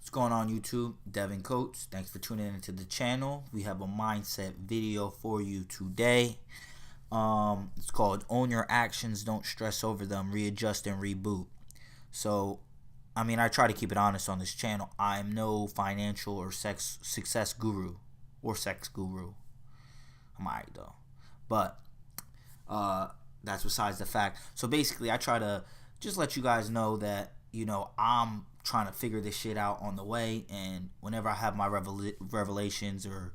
What's going on YouTube? Devin Coates. Thanks for tuning into the channel. We have a mindset video for you today. It's called Own Your Actions, Don't Stress Over Them, Readjust and Reboot. So, I try to keep it honest on this channel. I'm no financial or success guru or sex guru. I'm alright though. But that's besides the fact. So basically, I try to just let you guys know that, I'm trying to figure this shit out on the way, and whenever I have my revelations or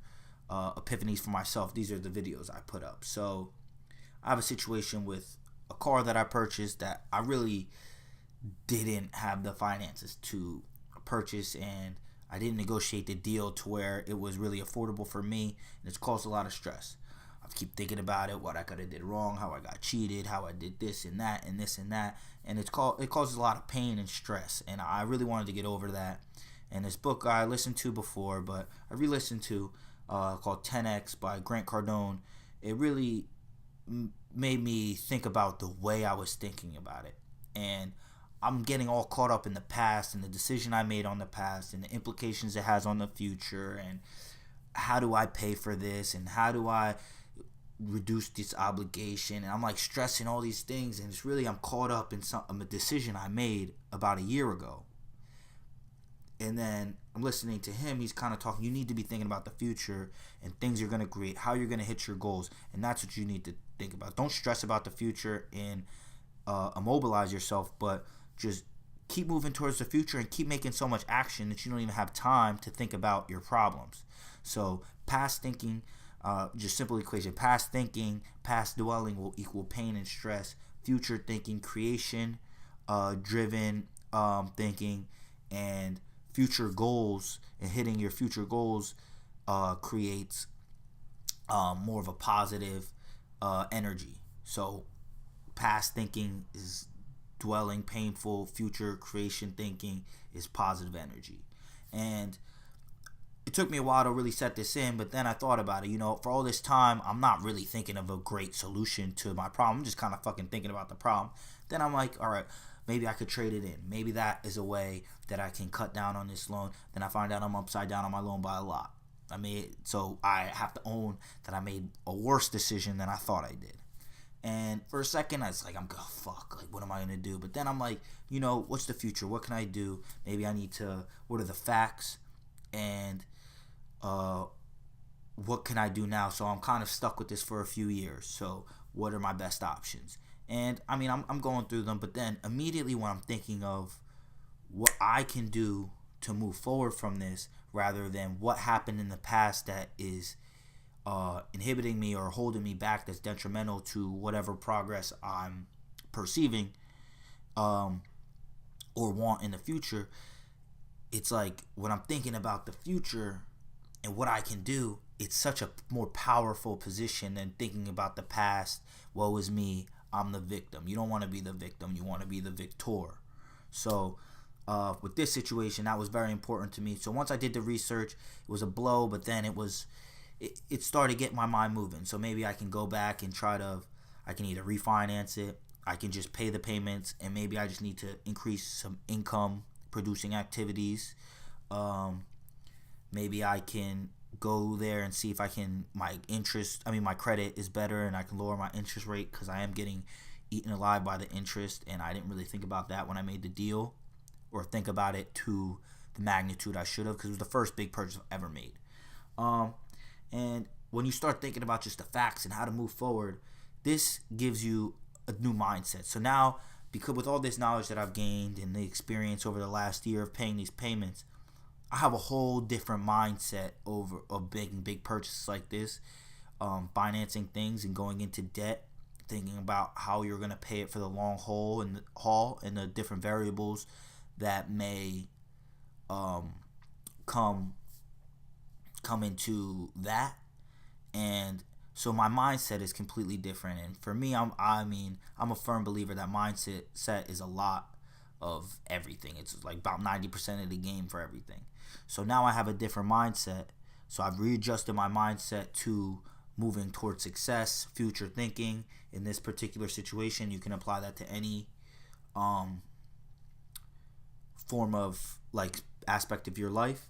epiphanies for myself, these are the videos I put up. So I have a situation with a car that I purchased that I really didn't have the finances to purchase, and I didn't negotiate the deal to where it was really affordable for me, and it's caused a lot of stress. I keep thinking about it, what I could have did wrong, how I got cheated, how I did this and that and this and that, and it causes a lot of pain and stress, and I really wanted to get over that. And this book I listened to before, but I re-listened to, called 10X by Grant Cardone. It really made me think about the way I was thinking about it, and I'm getting all caught up in the past and the decision I made on the past and the implications it has on the future, and how do I pay for this, and how do I reduce this obligation, and I'm like stressing all these things, and it's really I'm caught up in a decision I made about a year ago. And then I'm listening to him, he's kind of talking, you need to be thinking about the future and things you're going to create, how you're going to hit your goals, and that's what you need to think about. Don't stress about the future and immobilize yourself, but just keep moving towards the future and keep making so much action that you don't even have time to think about your problems. So past thinking, just simple equation: past thinking, past dwelling will equal pain and stress. Future thinking, creation driven thinking, and future goals and hitting your future goals creates more of a positive energy. So past thinking is dwelling, painful. Future creation thinking is positive energy. And it took me a while to really set this in, but then I thought about it. For all this time, I'm not really thinking of a great solution to my problem. I'm just kind of fucking thinking about the problem. Then I'm like, all right, maybe I could trade it in. Maybe that is a way that I can cut down on this loan. Then I find out I'm upside down on my loan by a lot. So I have to own that I made a worse decision than I thought I did. And for a second, I was like, what am I going to do? But then I'm like, what's the future? What can I do? Maybe I need to, what are the facts? And what can I do now? So I'm kind of stuck with this for a few years. So what are my best options? And I'm going through them, but then immediately when I'm thinking of what I can do to move forward from this, rather than what happened in the past that is inhibiting me or holding me back, that's detrimental to whatever progress I'm perceiving or want in the future, it's like when I'm thinking about the future and what I can do, it's such a more powerful position than thinking about the past. Woe is me, I'm the victim. You don't want to be the victim, you want to be the victor. So with this situation, that was very important to me. So once I did the research, it was a blow, but then it started getting my mind moving. So maybe I can go back and I can either refinance it, I can just pay the payments, and maybe I just need to increase some income producing activities. Maybe I can go there and see if my credit is better and I can lower my interest rate, because I am getting eaten alive by the interest, and I didn't really think about that when I made the deal, or think about it to the magnitude I should have, because it was the first big purchase I've ever made. And when you start thinking about just the facts and how to move forward, this gives you a new mindset. So now, because with all this knowledge that I've gained and the experience over the last year of paying these payments, I have a whole different mindset of making big purchases like this, financing things and going into debt, thinking about how you're going to pay it for the long haul and the different variables that may come into that. And so my mindset is completely different, and for me, I'm a firm believer that mindset is a lot of everything. It's like about 90% of the game for everything. So now I have a different mindset. So I've readjusted my mindset to moving towards success, future thinking. In this particular situation, you can apply that to any form of like aspect of your life,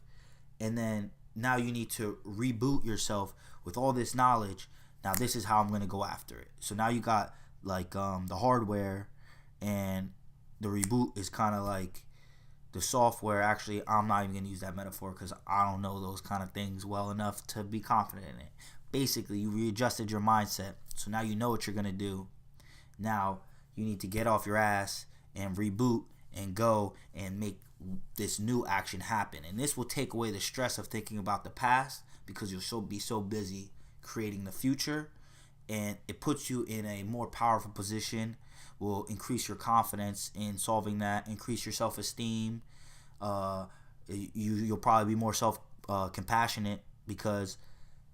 and then now you need to reboot yourself with all this knowledge. Now this is how I'm going to go after it. So now you got like the hardware, and the reboot is kind of like the software. Actually, I'm not even going to use that metaphor because I don't know those kind of things well enough to be confident in it. Basically, you readjusted your mindset, so now you know what you're going to do. Now you need to get off your ass and reboot and go and make this new action happen. And this will take away the stress of thinking about the past, because you'll be so busy creating the future, and it puts you in a more powerful position. Will increase your confidence in solving that, increase your self-esteem. You'll probably be more compassionate because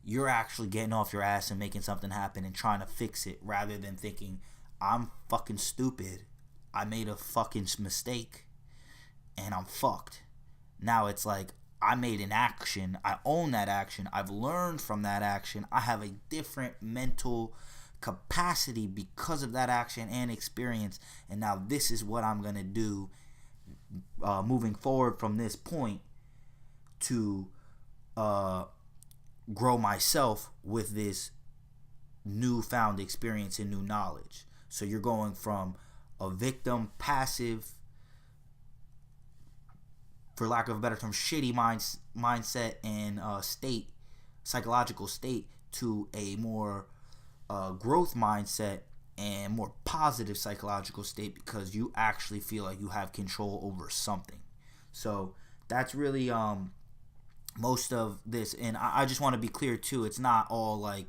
you're actually getting off your ass and making something happen and trying to fix it, rather than thinking, I'm fucking stupid, I made a fucking mistake and I'm fucked. Now it's like, I made an action, I own that action, I've learned from that action, I have a different mental capacity because of that action and experience, and now this is what I'm gonna do moving forward from this point to grow myself with this newfound experience and new knowledge. So you're going from a victim, passive, for lack of a better term, shitty mindset and state, psychological state, to a more growth mindset and more positive psychological state, because you actually feel like you have control over something. So that's really most of this. And I just want to be clear too, it's not all like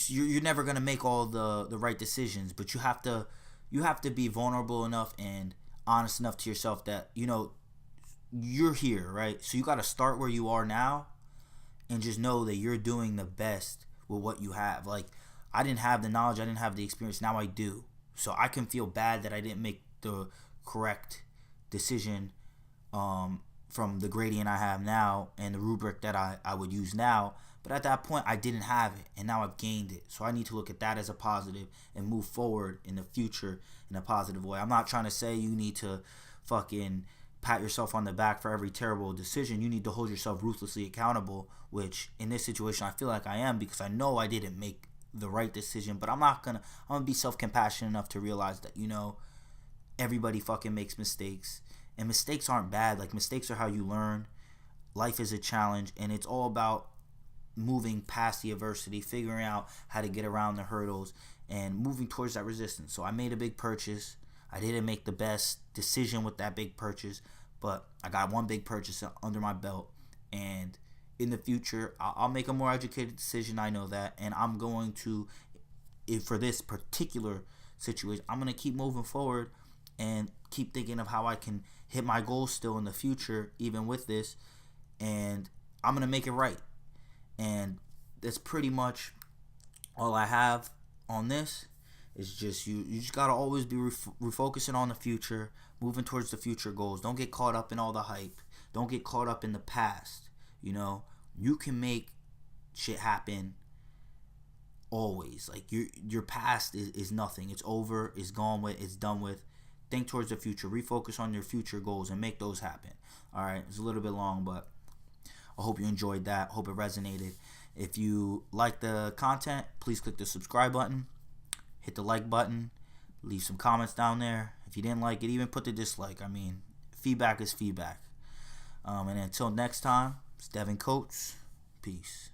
you're never going to make all the right decisions, but you have to be vulnerable enough and honest enough to yourself that, you know, you're here, right? So you got to start where you are now and just know that you're doing the best with what you have. Like, I didn't have the knowledge, I didn't have the experience, now I do. So I can feel bad that I didn't make the correct decision from the gradient I have now and the rubric that I would use now. But at that point, I didn't have it, and now I've gained it. So I need to look at that as a positive and move forward in the future in a positive way. I'm not trying to say you need to fucking pat yourself on the back for every terrible decision. You need to hold yourself ruthlessly accountable, which in this situation I feel like I am, because I know I didn't make the right decision. But I'm gonna be self-compassionate enough to realize that, you know, everybody fucking makes mistakes, and mistakes aren't bad. Like, mistakes are how you learn. Life is a challenge, and it's all about moving past the adversity, figuring out how to get around the hurdles, and moving towards that resistance. So I made a big purchase. I didn't make the best decision with that big purchase, but I got one big purchase under my belt, and in the future I'll make a more educated decision. I know that, and I'm going to, for this particular situation, I'm going to keep moving forward and keep thinking of how I can hit my goals still in the future, even with this, and I'm going to make it right. And that's pretty much all I have on this. Is just you just got to always be refocusing on the future, moving towards the future goals. Don't get caught up in all the hype. Don't get caught up in the past. You know, you can make shit happen always. Like, your past is nothing. It's over, it's gone with, it's done with. Think towards the future, refocus on your future goals and make those happen. Alright, it's a little bit long, but I hope you enjoyed that. Hope it resonated. If you like the content, please click the subscribe button. Hit the like button. Leave some comments down there. If you didn't like it, even put the dislike. I mean, feedback is feedback. And until next time, it's Devin Coates. Peace.